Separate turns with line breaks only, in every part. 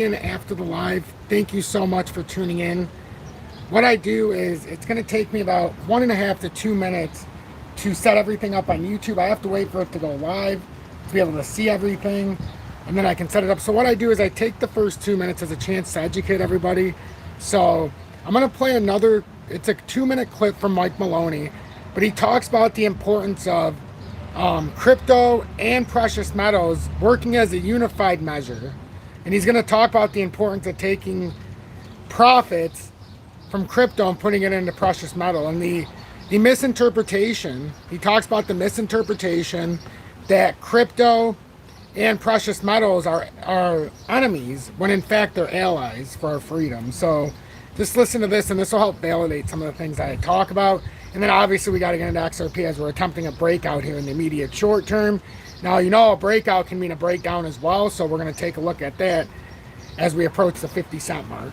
After the live, thank you so much for tuning in. What I do is it's going to take me about 1.5 to 2 minutes to set everything up on YouTube. I have to wait for it to go live to be able to see everything, and then I can set it up. So what I do is I take the first 2 minutes as a chance to educate everybody. So I'm going to play another, it's a 2-minute clip from Mike Maloney, but he talks about the importance of crypto and precious metals working as a unified measure. And he's going to talk about the importance of taking profits from crypto and putting it into precious metal. And the misinterpretation, he talks about the misinterpretation that crypto and precious metals are enemies, when in fact they're allies for our freedom. So just listen to this, and this will help validate some of the things I talk about. And then obviously we got to get into XRP as we're attempting a breakout here in the immediate short term. Now, you know, a breakout can mean a breakdown as well, so we're going to take a look at that as we approach the 50-cent mark.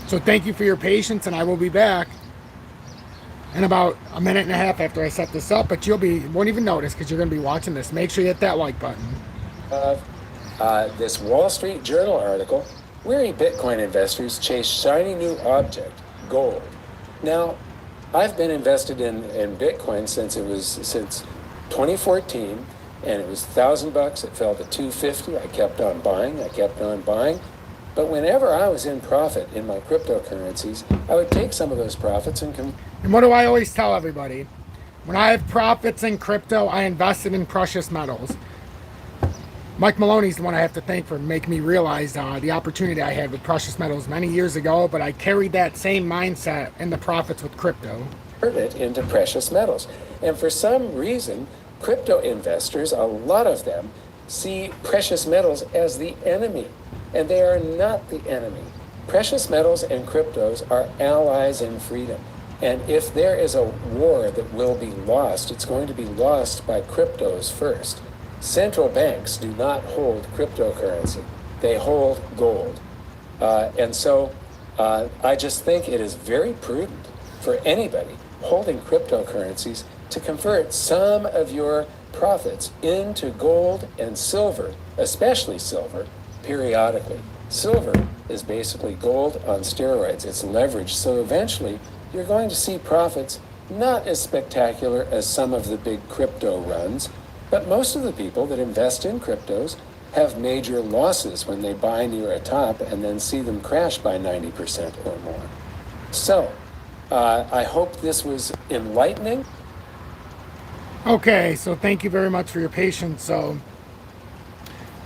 So thank you for your patience, and I will be back in about 1.5 minutes after I set this up, but you won't even notice because you're going to be watching this. Make sure you hit that like button.
This Wall Street Journal article, weary Bitcoin investors chase shiny new object, gold. Now, I've been invested in Bitcoin since 2014. And it was $1,000. It fell to $250. I kept on buying. But whenever I was in profit in my cryptocurrencies, I would take some of those profits and
what do I always tell everybody? When I have profits in crypto, I invested in precious metals. Mike Maloney's the one I have to thank for making me realize the opportunity I had with precious metals many years ago, but I carried that same mindset in the profits with crypto.
Convert it into precious metals. And for some reason, crypto investors, a lot of them, see precious metals as the enemy, and they are not the enemy. Precious metals and cryptos are allies in freedom. And if there is a war that will be lost, it's going to be lost by cryptos first. Central banks do not hold cryptocurrency. They hold gold. And so I just think it is very prudent for anybody holding cryptocurrencies to convert some of your profits into gold and silver, especially silver, periodically. Silver is basically gold on steroids. It's leveraged. So eventually, you're going to see profits not as spectacular as some of the big crypto runs, but most of the people that invest in cryptos have major losses when they buy near a top and then see them crash by 90% or more. So, I hope this was enlightening.
Okay, so thank you very much for your patience. So,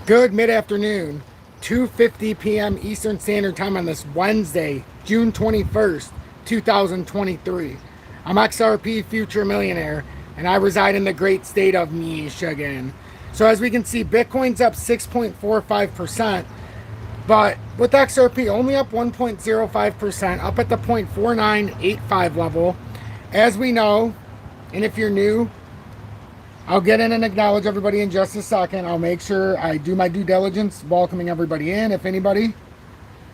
good mid-afternoon, 2:50 p.m. Eastern Standard Time on this Wednesday, June 21st, 2023. I'm XRP Future Millionaire, and I reside in the great state of Michigan. So as we can see, Bitcoin's up 6.45%, but with XRP only up 1.05%, up at the 0.4985 level. As we know, and if you're new, I'll get in and acknowledge everybody in just a second. I'll make sure I do my due diligence, welcoming everybody in. If anybody,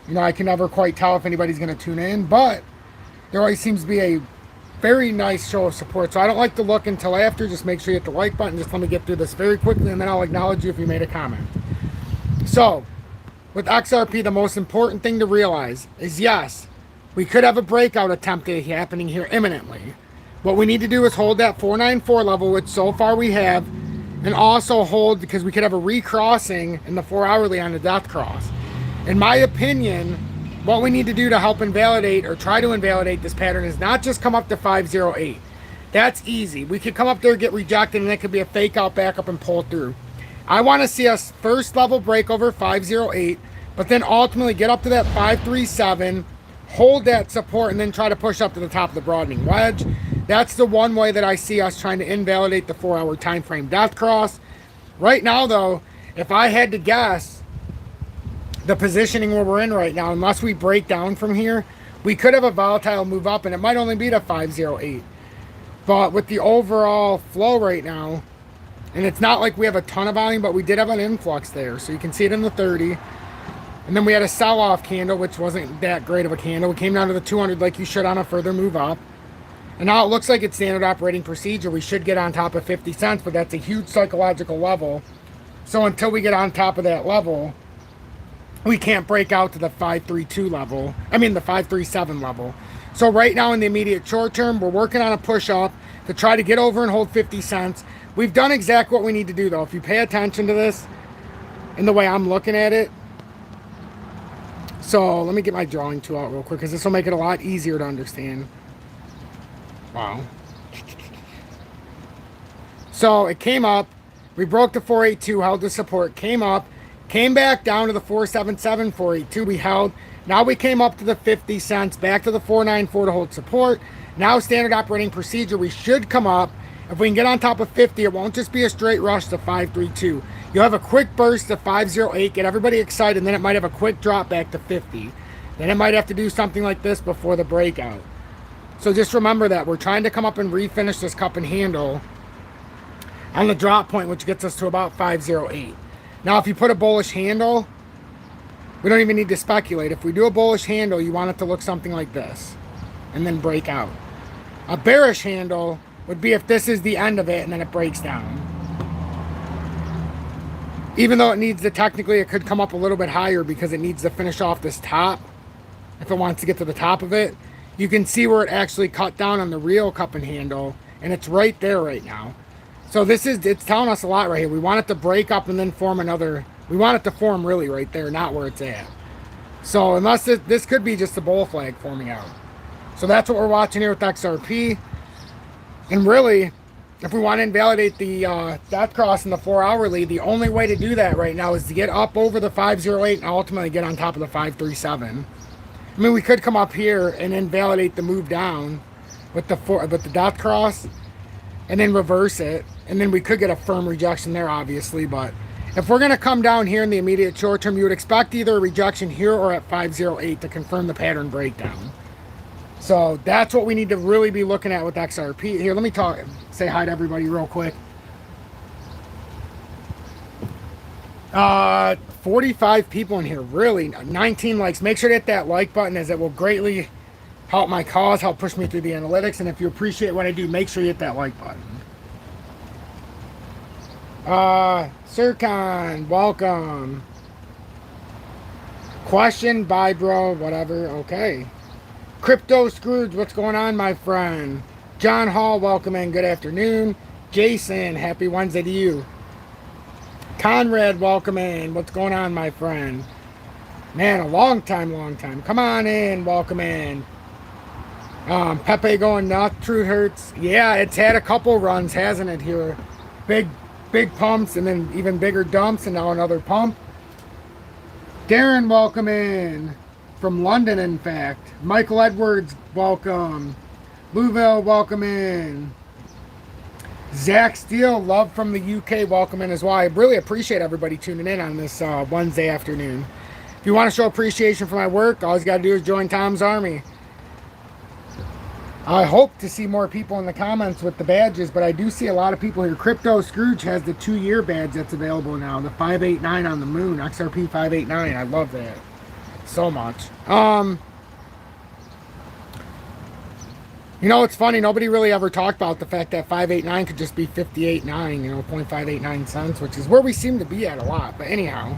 you know, I can never quite tell if anybody's going to tune in, but there always seems to be a very nice show of support. So I don't like to look until after. Just make sure you hit the like button. Just let me get through this very quickly, and then I'll acknowledge you if you made a comment. So with XRP, the most important thing to realize is, yes, we could have a breakout attempt happening here imminently. What we need to do is hold that 494 level, which so far we have, and also hold, because we could have a recrossing in the 4-hourly on the death cross. In my opinion, what we need to do to help invalidate or try to invalidate this pattern is not just come up to 508. That's easy. We could come up there, get rejected, and it could be a fake out, back up, and pull through. I want to see us first level break over 508, but then ultimately get up to that 537, hold that support, and then try to push up to the top of the broadening wedge. That's the one way that I see us trying to invalidate the 4-hour time frame death cross. Right now, though, if I had to guess the positioning where we're in right now, unless we break down from here, we could have a volatile move up, and it might only be to 508. But with the overall flow right now, and it's not like we have a ton of volume, but we did have an influx there. So you can see it in the 30. And then we had a sell-off candle, which wasn't that great of a candle. We came down to the 200 like you should on a further move up. And now it looks like it's standard operating procedure. We should get on top of 50 cents, but that's a huge psychological level. So until we get on top of that level, we can't break out to the 532 level. I mean the 537 level. So right now in the immediate short term, we're working on a push up to try to get over and hold 50 cents. We've done exactly what we need to do though. If you pay attention to this and the way I'm looking at it. So let me get my drawing tool out real quick because this will make it a lot easier to understand. Wow. So it came up, we broke the 482, held the support, came up, came back down to the 477, 482, we held. Now we came up to the 50 cents, back to the 494 to hold support. Now standard operating procedure, we should come up. If we can get on top of 50, it won't just be a straight rush to 532. You'll have a quick burst to 508, get everybody excited, and then it might have a quick drop back to 50. Then it might have to do something like this before the breakout. So just remember that. We're trying to come up and refinish this cup and handle on the drop point, which gets us to about 508. Now, if you put a bullish handle, we don't even need to speculate. If we do a bullish handle, you want it to look something like this and then break out. A bearish handle would be if this is the end of it and then it breaks down. Even though it needs to, technically, it could come up a little bit higher because it needs to finish off this top. If it wants to get to the top of it, you can see where it actually cut down on the real cup and handle, and it's right there right now. So it's telling us a lot right here. We want it to break up and then form another. We want it to form really right there, not where it's at. So unless this could be just a bull flag forming out. So that's what we're watching here with XRP. And really, if we want to invalidate the death cross in the 4-hourly, the only way to do that right now is to get up over the 508 and ultimately get on top of the 537. I mean, we could come up here and invalidate the move down with the death cross and then reverse it. And then we could get a firm rejection there, obviously. But if we're going to come down here in the immediate short term, you would expect either a rejection here or at 508 to confirm the pattern breakdown. So that's what we need to really be looking at with XRP. Here, let me say hi to everybody real quick. 45 people in here, really. 19 likes. Make sure to hit that like button, as it will greatly help my cause, help push me through the analytics. And if you appreciate what I do, make sure you hit that like button. Sircon, welcome. Question, bye bro, whatever, okay. Crypto Scrooge, what's going on, my friend? John Hall, welcome in, good afternoon. Jason, happy Wednesday to you. Conrad, welcome in, what's going on, my friend? Man, a long time. Come on in, welcome in. Pepe going nuts, True Hurts. Yeah, it's had a couple runs, hasn't it, here? Big pumps and then even bigger dumps, and now another pump. Darren, welcome in. From London, in fact. Michael Edwards, welcome. Louisville, welcome in. Zach Steele, love from the UK, welcome in as well. I really appreciate everybody tuning in on this Wednesday afternoon. If you want to show appreciation for my work, all you got to do is join Tom's Army. I hope to see more people in the comments with the badges, but I do see a lot of people here. Crypto Scrooge has the 2-year badge that's available now, the 589 on the moon, XRP 589. I love that so much. You know, it's funny, nobody really ever talked about the fact that 589 could just be 58.9, you know, 0.589 cents, which is where we seem to be at a lot. But anyhow,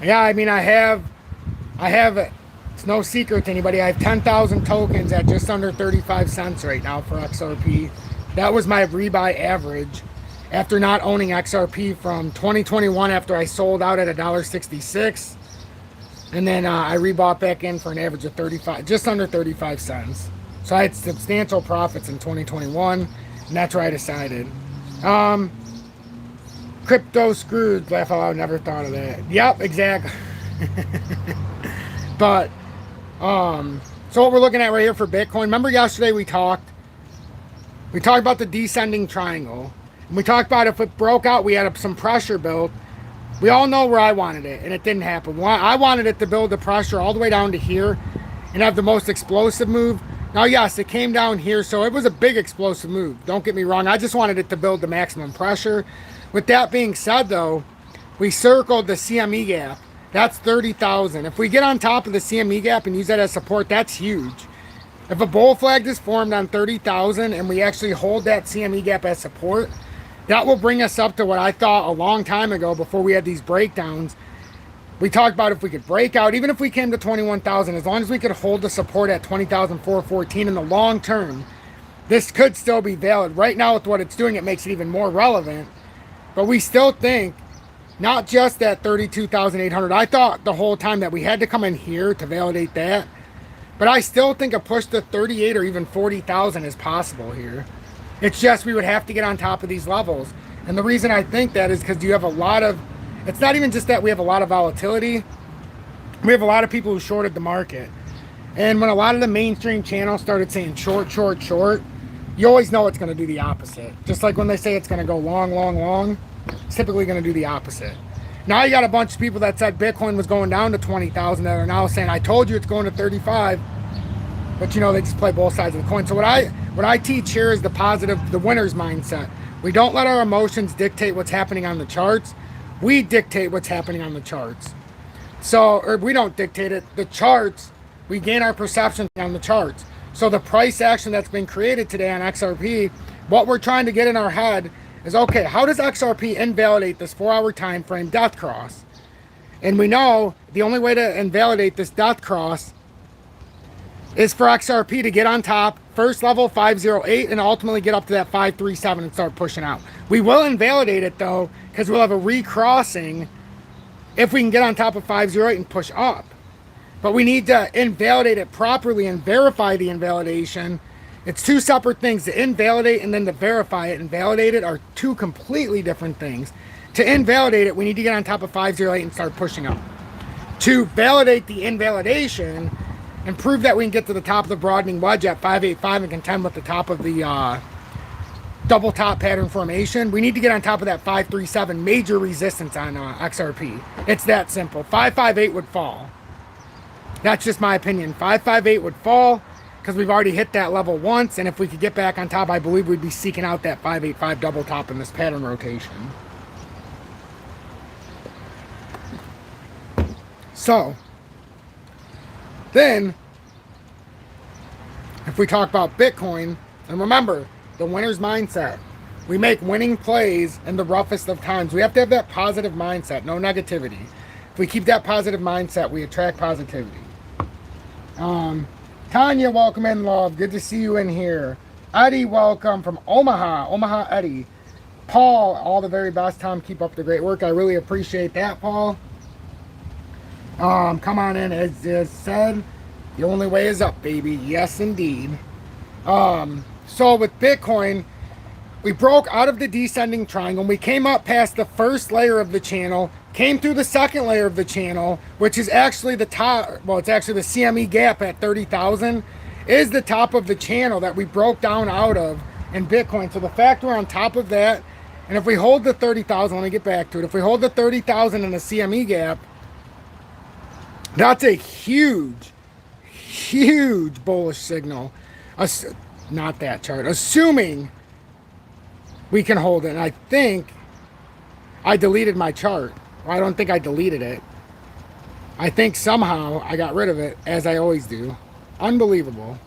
yeah, I mean, I have it's no secret to anybody, I have 10,000 tokens at just under 35 cents right now for XRP. That was my rebuy average after not owning XRP from 2021, after I sold out at $1.66. And then I rebought back in for an average of 35, just under 35 cents. So I had substantial profits in 2021, and that's where I decided. Crypto Scrooge, laugh out loud, never thought of that. Yep, exactly. But, so what we're looking at right here for Bitcoin, remember yesterday we talked about the descending triangle. And we talked about if it broke out, we had some pressure built. We all know where I wanted it, and it didn't happen. I wanted it to build the pressure all the way down to here and have the most explosive move. Now, yes, it came down here, so it was a big explosive move. Don't get me wrong. I just wanted it to build the maximum pressure. With that being said, though, we circled the CME gap. That's 30,000. If we get on top of the CME gap and use that as support, that's huge. If a bull flag is formed on 30,000 and we actually hold that CME gap as support, that will bring us up to what I thought a long time ago before we had these breakdowns. We talked about if we could break out, even if we came to 21,000, as long as we could hold the support at 20,414 in the long term, this could still be valid. Right now with what it's doing, it makes it even more relevant. But we still think not just that 32,800. I thought the whole time that we had to come in here to validate that. But I still think a push to 38 or even 40,000 is possible here. It's just we would have to get on top of these levels. And the reason I think that is because you have a lot of, it's not even just that we have a lot of volatility. We have a lot of people who shorted the market. And when a lot of the mainstream channels started saying short, short, short, you always know it's going to do the opposite. Just like when they say it's going to go long, long, long, it's typically going to do the opposite. Now you got a bunch of people that said Bitcoin was going down to 20,000 that are now saying, I told you it's going to 35. But you know, they just play both sides of the coin. So what I teach here is the positive, the winner's mindset. We don't let our emotions dictate what's happening on the charts. We dictate what's happening on the charts. So, or we don't dictate it. The charts, we gain our perception on the charts. So the price action that's been created today on XRP, what we're trying to get in our head is, okay, how does XRP invalidate this 4-hour time frame death cross? And we know the only way to invalidate this death cross is for XRP to get on top, first level 508, and ultimately get up to that 537 and start pushing out. We will invalidate it though, because we'll have a recrossing if we can get on top of 508 and push up. But we need to invalidate it properly and verify the invalidation. It's two separate things. To invalidate and then to verify it and validate it are two completely different things. To invalidate it, we need to get on top of 508 and start pushing up. To validate the invalidation and prove that we can get to the top of the broadening wedge at 585 and contend with the top of the double top pattern formation, we need to get on top of that 537 major resistance on XRP. It's that simple. 558 would fall. That's just my opinion. 558 would fall because we've already hit that level once, and if we could get back on top, I believe we'd be seeking out that 585 double top in this pattern rotation. So then if we talk about Bitcoin, and remember the winner's mindset, we make winning plays in the roughest of times. We have to have that positive mindset, no negativity. If we keep that positive mindset, we attract positivity. Tanya, welcome in, love. Good to see you in here. Eddie, welcome from Omaha, Eddie. Paul, all the very best, Tom. Keep up the great work. I really appreciate that, Paul. Come on in. As said, the only way is up, baby. Yes, indeed. So with Bitcoin, we broke out of the descending triangle. We came up past the first layer of the channel, came through the second layer of the channel, which is actually the top, well, it's actually the CME gap at 30,000 is the top of the channel that we broke down out of in Bitcoin. So the fact we're on top of that, and if we hold the 30,000, let me get back to it. If we hold the 30,000 in the CME gap, that's a huge, huge bullish signal. Not that chart. Assuming we can hold it. And I think I deleted my chart. Well, I don't think I deleted it. I think somehow I got rid of it, as I always do. Unbelievable.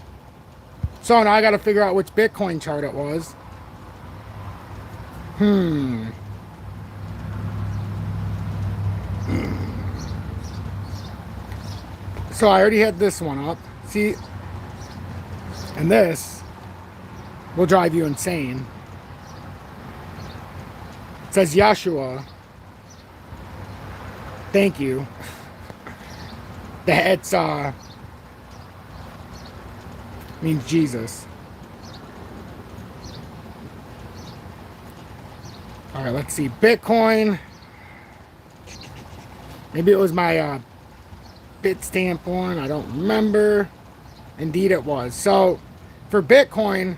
So now I got to figure out which Bitcoin chart it was. So I already had this one up. See? And this will drive you insane. It says Yeshua. Thank you. That's means Jesus. All right, let's see. Bitcoin. Maybe it was my Bitstamp one. I don't remember. Indeed it was. So for Bitcoin,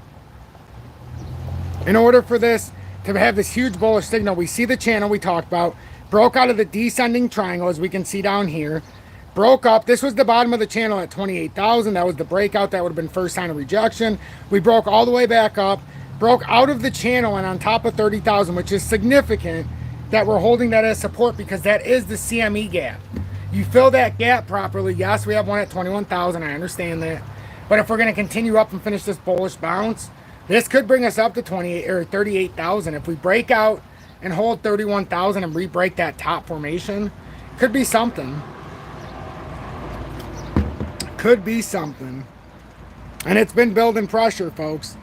in order for this to have this huge bullish signal, we see the channel we talked about, broke out of the descending triangle, as we can see down here, broke up. This was the bottom of the channel at 28,000. That was the breakout. That would have been first sign of rejection. We broke all the way back up, broke out of the channel and on top of 30,000, which is significant that we're holding that as support because that is the CME gap. You fill that gap properly. Yes, we have one at 21,000. I understand that. But if we're going to continue up and finish this bullish bounce, This could bring us up to 28 or 38,000. If we break out and hold 31,000 and re-break that top formation, could be something. Could be something. And it's been building pressure, folks.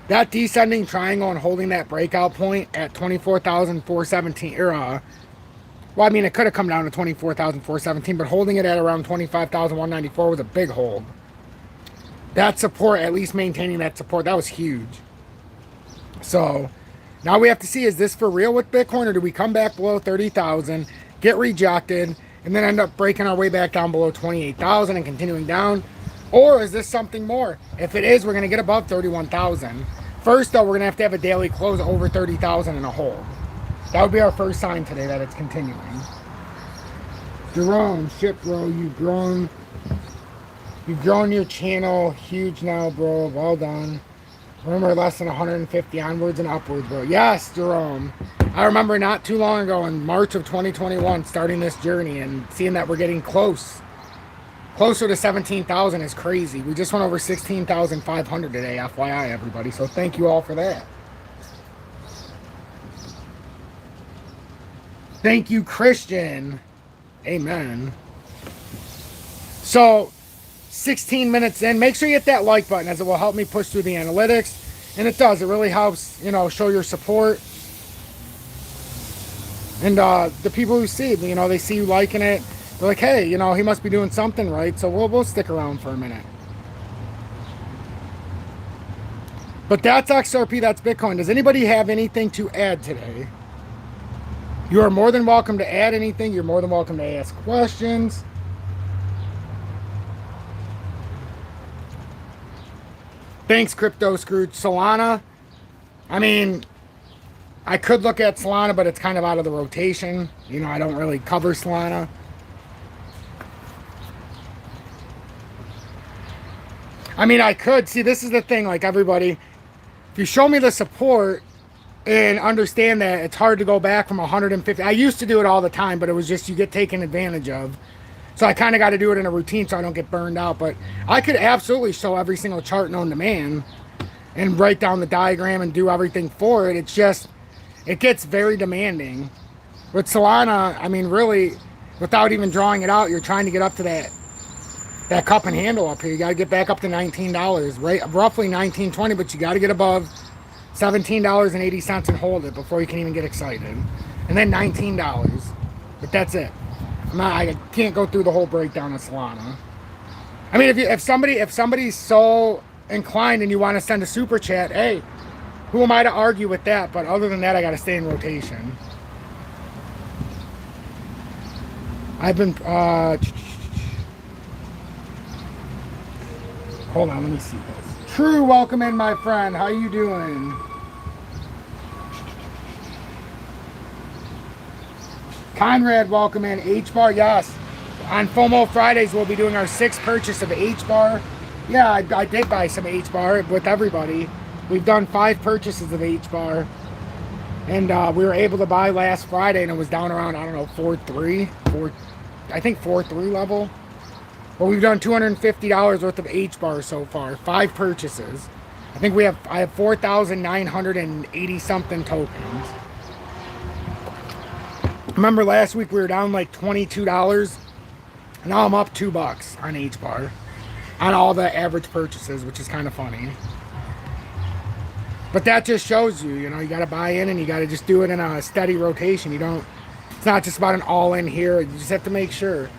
That descending triangle and holding that breakout point at 24,417, or well, I mean, it could have come down to 24,417, but holding it at around 25,194 was a big hold. That support, at least maintaining that support, that was huge. So now we have to see, is this for real with Bitcoin, or do we come back below 30,000, get rejected, and then end up breaking our way back down below 28,000 and continuing down? Or is this something more? If it is, we're going to get above 31,000. First, though, we're going to have a daily close over 30,000 and a hold. That would be our first sign today that it's continuing. Jerome, shit, bro, you've grown your channel huge now, bro. Well done. Remember, less than 150 onwards and upwards, bro. Yes, Jerome. I remember not too long ago in March of 2021 starting this journey and seeing that we're getting closer to 17,000 is crazy. We just went over 16,500 today, FYI, everybody. So thank you all for that. Thank you, Christian. Amen. So 16 minutes in, make sure you hit that like button, as it will help me push through the analytics. And it does. It really helps, you know, show your support. And the people who see, you know, they see you liking it. They're like, hey, you know, he must be doing something right. So we'll stick around for a minute. But that's XRP, that's Bitcoin. Does anybody have anything to add today? You are more than welcome to add anything. You're more than welcome to ask questions. Thanks, Crypto Scrooge. Solana, I mean, I could look at Solana, but it's kind of out of the rotation. You know, I don't really cover Solana. I mean, I could. See, this is the thing, like everybody, if you show me the support and understand that it's hard to go back from 150. I used to do it all the time, but it was just you get taken advantage of. So I kind of got to do it in a routine so I don't get burned out. But I could absolutely show every single chart known to man and write down the diagram and do everything for it. It's just, it gets very demanding. With Solana, I mean, really, without even drawing it out, you're trying to get up to that cup and handle up here. You got to get back up to $19, right? Roughly $19.20, but you got to get above $17.80 and hold it before you can even get excited. And then $19. But that's it. I can't go through the whole breakdown of Solana. I mean, if somebody's so inclined and you want to send a super chat, hey, who am I to argue with that? But other than that, I got to stay in rotation. I've been hold on, let me see this. True, welcome in, my friend. How you doing? Conrad, welcome in. H-Bar, yes. On FOMO Fridays, we'll be doing our 6th purchase of H-Bar. Yeah, I did buy some H-Bar with everybody. We've done 5 purchases of H-Bar. And we were able to buy last Friday, and it was down around, I don't know, 4.3. I think 4.3 level. But we've done $250 worth of H-Bar so far. 5 purchases. I have 4,980 something tokens. Remember last week we were down like $22. Now I'm up $2 on H-Bar on all the average purchases, which is kind of funny. But that just shows you, you know, you got to buy in and you got to just do it in a steady rotation. It's not just about an all-in here. You just have to make sure.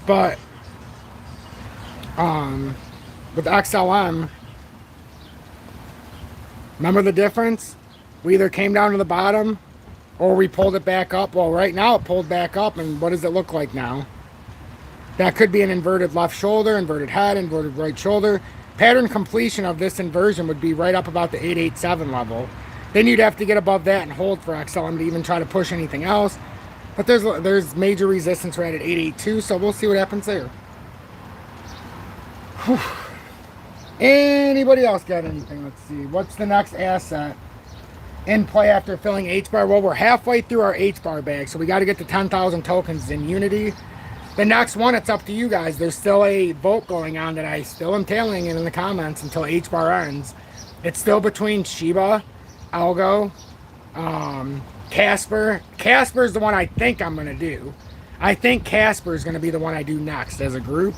But with XLM, remember the difference? We either came down to the bottom or we pulled it back up. Well, right now it pulled back up, and what does it look like now? That could be an inverted left shoulder, inverted head, inverted right shoulder. Pattern completion of this inversion would be right up about the 887 level. Then you'd have to get above that and hold for XLM to even try to push anything else. But there's major resistance right at 882, so we'll see what happens there. Whew. Anybody else got anything? Let's see. What's the next asset in play after filling H-Bar? Well, we're halfway through our H-Bar bag, so we got to get to 10,000 tokens in Unity. The next one, it's up to you guys. There's still a vote going on that I still am tailing in the comments until H-Bar ends. It's still between Shiba, Algo, Casper. Casper is the one I think I'm going to do. I think Casper is going to be the one I do next as a group.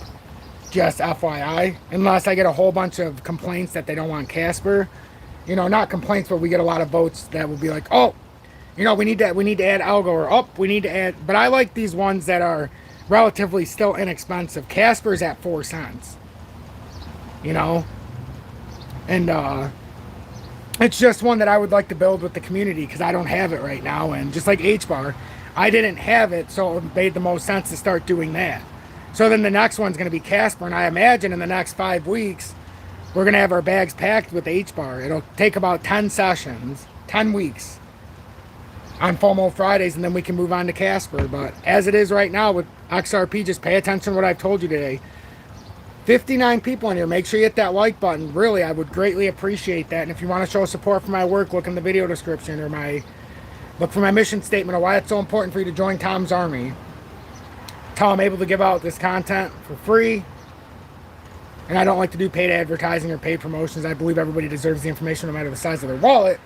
Just FYI. Unless I get a whole bunch of complaints that they don't want Casper. You know, not complaints, but we get a lot of votes that will be like, oh, you know, we need to add Algo, or oh, we need to add. But I like these ones that are relatively still inexpensive. Casper's at 4 cents. You know? And it's just one that I would like to build with the community because I don't have it right now. And just like HBAR, I didn't have it, so it made the most sense to start doing that. So then the next one's going to be Casper, and I imagine in the next 5 weeks, we're going to have our bags packed with HBAR. It'll take about 10 sessions, 10 weeks on FOMO Fridays, and then we can move on to Casper. But as it is right now with XRP, just pay attention to what I've told you today. 59 people in here. Make sure you hit that like button. Really, I would greatly appreciate that. And if you want to show support for my work, look in the video description, or look for my mission statement of why it's so important for you to join Tom's Army. How I'm able to give out this content for free. And I don't like to do paid advertising or paid promotions. I believe everybody deserves the information no matter the size of their wallet.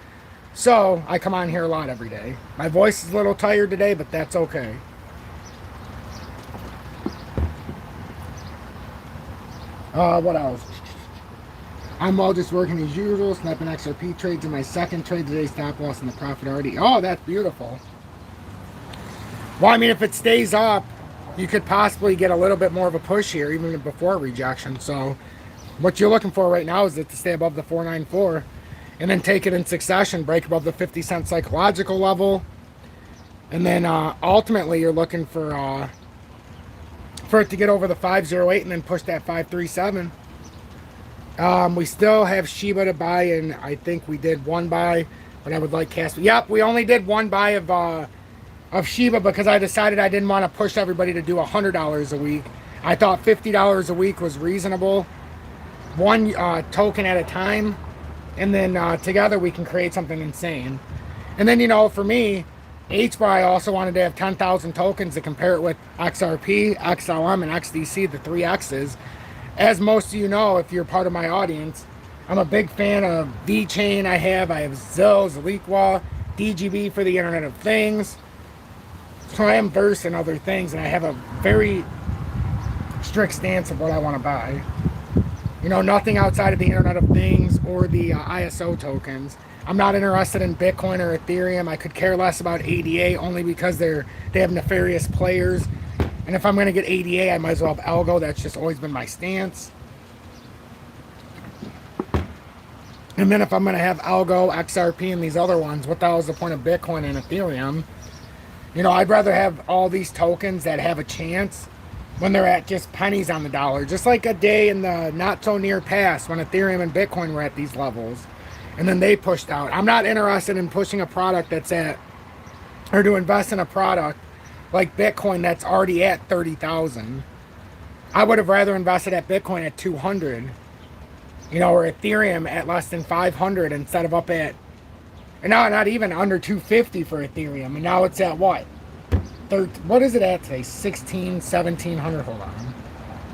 So I come on here a lot every day. My voice is a little tired today, but that's okay. What else? I'm all just working as usual, snapping XRP trades in my second trade today, stop loss in the profit already. Oh, that's beautiful. Well, I mean, if it stays up, you could possibly get a little bit more of a push here, even before rejection. So what you're looking for right now is it to stay above the 494 and then take it in succession, break above the 50-cent psychological level. And then ultimately you're looking for it to get over the 508 and then push that 537. We still have Shiba to buy, and I think we did one buy, but I would like Casper. Yep, we only did one buy of Shiba because I decided I didn't want to push everybody to do $100 a week. I thought $50 a week was reasonable. One token at a time, and then together we can create something insane. And then, you know, for me, HBAR, I also wanted to have 10,000 tokens to compare it with XRP, XLM, and XDC, the 3 X's. As most of you know, if you're part of my audience, I'm a big fan of VeChain. I have ZIL, Zaliqua, DGB for the Internet of Things. So I am versed in other things, and I have a very strict stance of what I want to buy. You know, nothing outside of the Internet of Things or the ISO tokens. I'm not interested in Bitcoin or Ethereum. I could care less about ADA only because they have nefarious players. And if I'm going to get ADA, I might as well have Algo. That's just always been my stance. And then if I'm going to have Algo, XRP, and these other ones, what the hell is the point of Bitcoin and Ethereum? You know, I'd rather have all these tokens that have a chance when they're at just pennies on the dollar. Just like a day in the not so near past when Ethereum and Bitcoin were at these levels. And then they pushed out. I'm not interested in pushing a product that's at, or to invest in a product like Bitcoin that's already at 30,000. I would have rather invested at Bitcoin at 200. You know, or Ethereum at less than 500 instead of up at, and now not even under 250 for Ethereum. And now it's at what? What is it at today? 16, 1700. Hold on.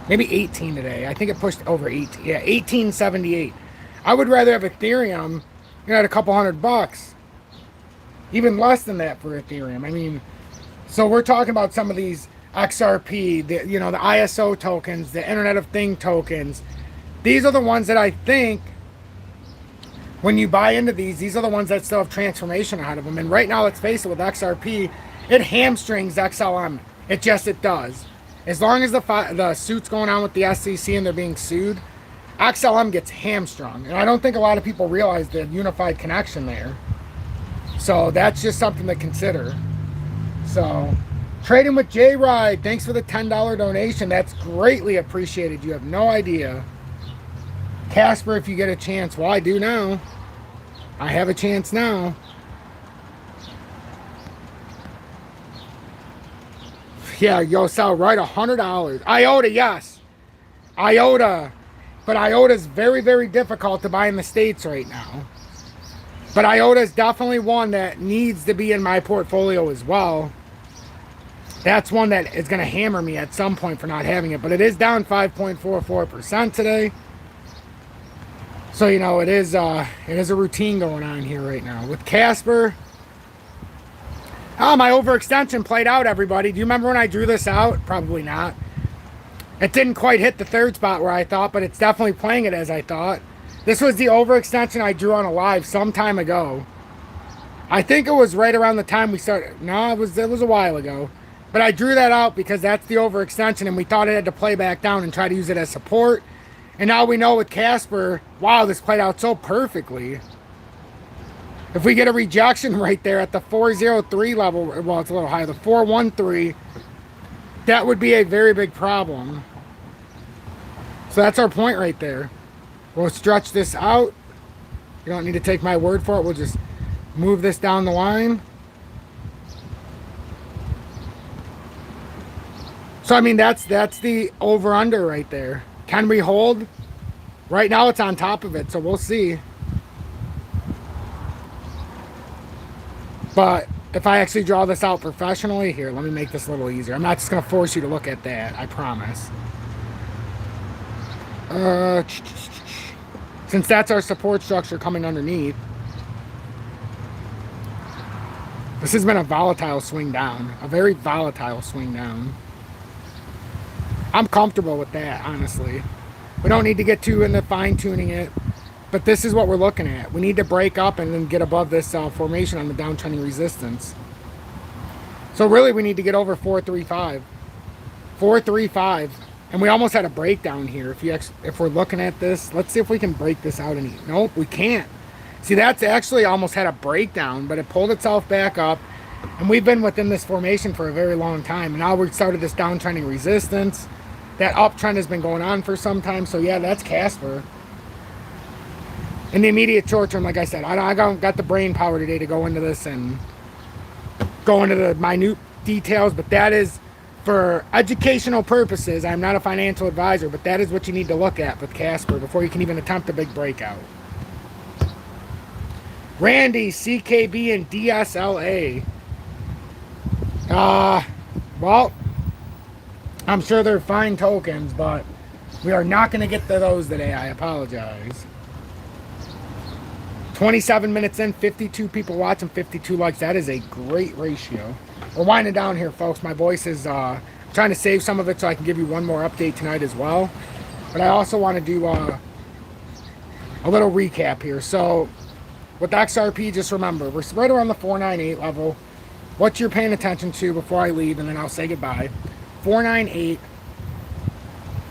Maybe 18 today. I think it pushed over 18. Yeah, 1878. I would rather have Ethereum, you know, at a couple $100. Even less than that for Ethereum. I mean, so we're talking about some of these XRP, the, you know, the ISO tokens, the Internet of Things tokens. These are the ones that I think, when you buy into these are the ones that still have transformation ahead of them. And right now, let's face it, with XRP, it hamstrings XLM. It does. As long as the suit's going on with the SEC and they're being sued, XLM gets hamstrung. And I don't think a lot of people realize the unified connection there. So that's just something to consider. So, trading with J-Ride, thanks for the $10 donation. That's greatly appreciated. You have no idea. Casper, if you get a chance. Well, I do now. I have a chance now. Yeah, yo, sell right $100. IOTA, yes. IOTA. But IOTA is very, very difficult to buy in the States right now. But IOTA is definitely one that needs to be in my portfolio as well. That's one that is going to hammer me at some point for not having it. But it is down 5.44% today. So, you know, it is a routine going on here right now. With Casper, my overextension played out, everybody. Do you remember when I drew this out? Probably not. It didn't quite hit the third spot where I thought, but it's definitely playing it as I thought. This was the overextension I drew on a live some time ago. I think it was right around the time we started. No, it was a while ago. But I drew that out because that's the overextension, and we thought it had to play back down and try to use it as support. And now we know with Casper, wow, this played out so perfectly. If we get a rejection right there at the 403 level, well, it's a little higher, the 413, that would be a very big problem. So that's our point right there. We'll stretch this out. You don't need to take my word for it. We'll just move this down the line. So, I mean, that's the over-under right there. Can we hold? Right now it's on top of it, so we'll see. But if I actually draw this out professionally, here, let me make this a little easier. I'm not just going to force you to look at that, I promise. Since that's our support structure coming underneath. This has been a volatile swing down. A very volatile swing down. I'm comfortable with that, honestly. We don't need to get too into fine-tuning it. But this is what we're looking at. We need to break up and then get above this formation on the downtrending resistance. So really, we need to get over 435. 435. And we almost had a breakdown here. If we're looking at this, let's see if we can break this out. Nope, we can't. See, that's actually almost had a breakdown, but it pulled itself back up. And we've been within this formation for a very long time. And now we've started this downtrending resistance. That uptrend has been going on for some time. So yeah, that's Casper. In the immediate short term, like I said, I don't got the brain power today to go into this and go into the minute details, but that is for educational purposes. I'm not a financial advisor, but that is what you need to look at with Casper before you can even attempt a big breakout. Randy, CKB, and DSLA. Well, I'm sure they're fine tokens, but we are not going to get to those today. I apologize. 27 minutes in, 52 people watching, 52 likes. That is a great ratio. We're winding down here, folks. My voice is trying to save some of it so I can give you one more update tonight as well. But I also want to do a little recap here. So with XRP, just remember, we're right around the 498 level. What you're paying attention to before I leave, and then I'll say goodbye. 498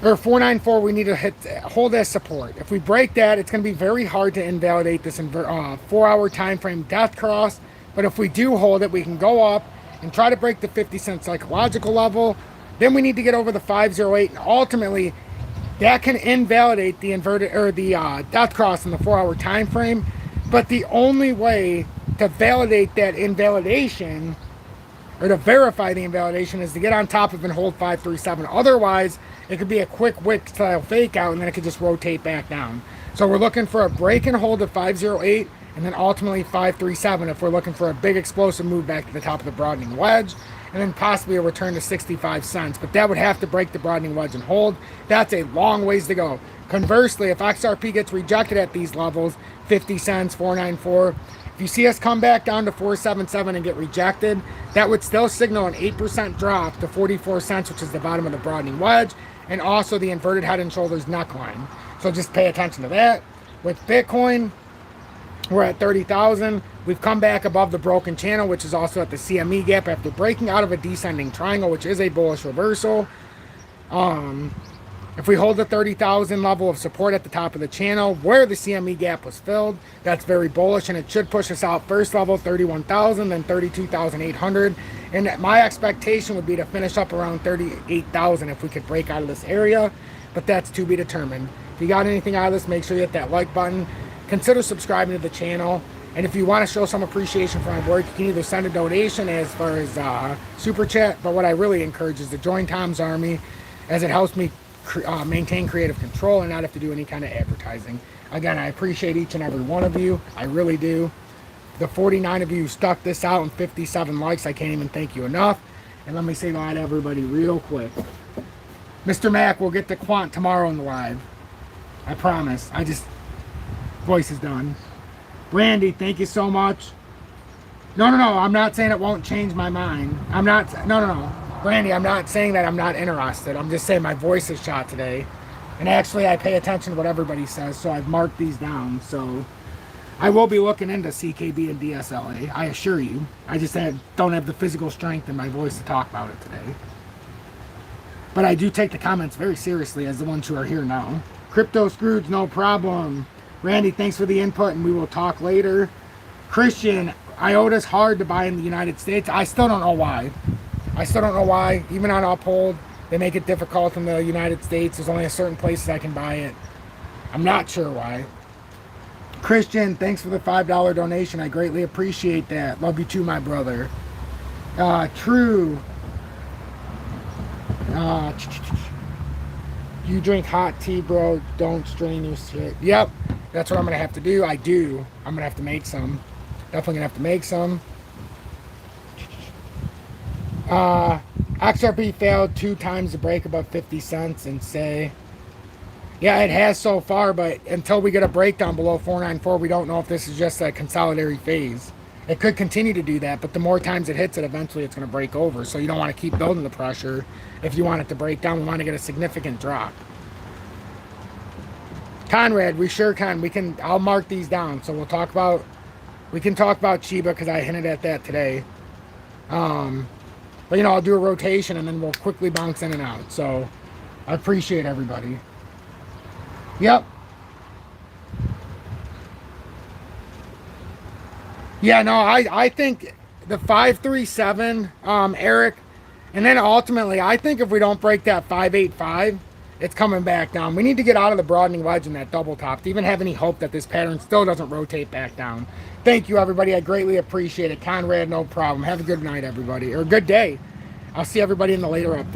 or 494, we need to hold as support. If we break that, it's going to be very hard to invalidate this 4-hour time frame death cross. But if we do hold it, we can go up and try to break the 50-cent psychological level. Then we need to get over the 508, and ultimately that can invalidate the inverted or the death cross in the 4-hour time frame. But the only way to validate that invalidation or to verify the invalidation is to get on top of and hold 537. Otherwise, it could be a quick wick style fake out, and then it could just rotate back down. So we're looking for a break and hold of 508, and then ultimately 537 if we're looking for a big explosive move back to the top of the broadening wedge, and then possibly a return to 65 cents. But that would have to break the broadening wedge and hold. That's a long ways to go. Conversely, if XRP gets rejected at these levels, 50 cents, 494, if you see us come back down to 477 and get rejected, that would still signal an 8% drop to 44 cents, which is the bottom of the broadening wedge, and also the inverted head and shoulders neckline. So just pay attention to that. With Bitcoin, we're at 30,000. We've come back above the broken channel, which is also at the CME gap after breaking out of a descending triangle, which is a bullish reversal. If we hold the 30,000 level of support at the top of the channel where the CME gap was filled, that's very bullish, and it should push us out first level 31,000, then 32,800, and my expectation would be to finish up around 38,000 if we could break out of this area, but that's to be determined. If you got anything out of this, make sure you hit that like button. Consider subscribing to the channel, and if you want to show some appreciation for my work, you can either send a donation as far as super chat, but what I really encourage is to join Tom's Army, as it helps me maintain creative control and not have to do any kind of advertising. Again, I appreciate each and every one of you. I really do. The 49 of you who stuck this out and 57 likes, I can't even thank you enough. And let me say bye to everybody real quick. Mr. Mac will get the quant tomorrow in the live. I promise. Voice is done. Brandy, thank you so much. No, I'm not saying it won't change my mind. No. Brandy, I'm not saying that I'm not interested. I'm just saying my voice is shot today. And actually, I pay attention to what everybody says, so I've marked these down. So I will be looking into CKB and DSLA, I assure you. I just don't have the physical strength in my voice to talk about it today. But I do take the comments very seriously as the ones who are here now. Crypto Scrooge, no problem. Randy, thanks for the input, and we will talk later. Christian, IOTA's hard to buy in the United States. I still don't know why. Even on Uphold, they make it difficult in the United States. There's only a certain places I can buy it. I'm not sure why. Christian, thanks for the $5 donation. I greatly appreciate that. Love you too, my brother. True. You drink hot tea, bro. Don't strain your shit. Yep, that's what I'm going to have to do. I do. I'm going to have to make some. Definitely going to have to make some. XRP failed 2 times to break above 50 cents and say, yeah, it has so far, but until we get a breakdown below 494, we don't know if this is just a consolidatory phase. It could continue to do that, but the more times it hits it, eventually it's going to break over. So you don't want to keep building the pressure. If you want it to break down, we want to get a significant drop. Conrad, we sure can. I'll mark these down. So we can talk about Shiba because I hinted at that today. But I'll do a rotation and then we'll quickly bounce in and out. So I appreciate everybody. Yep. Yeah, no, I think the 537, Eric, and then ultimately, I think if we don't break that 585, it's coming back down. We need to get out of the broadening wedge and that double top to even have any hope that this pattern still doesn't rotate back down. Thank you, everybody. I greatly appreciate it. Conrad, no problem. Have a good night, everybody, or a good day. I'll see everybody in the later update.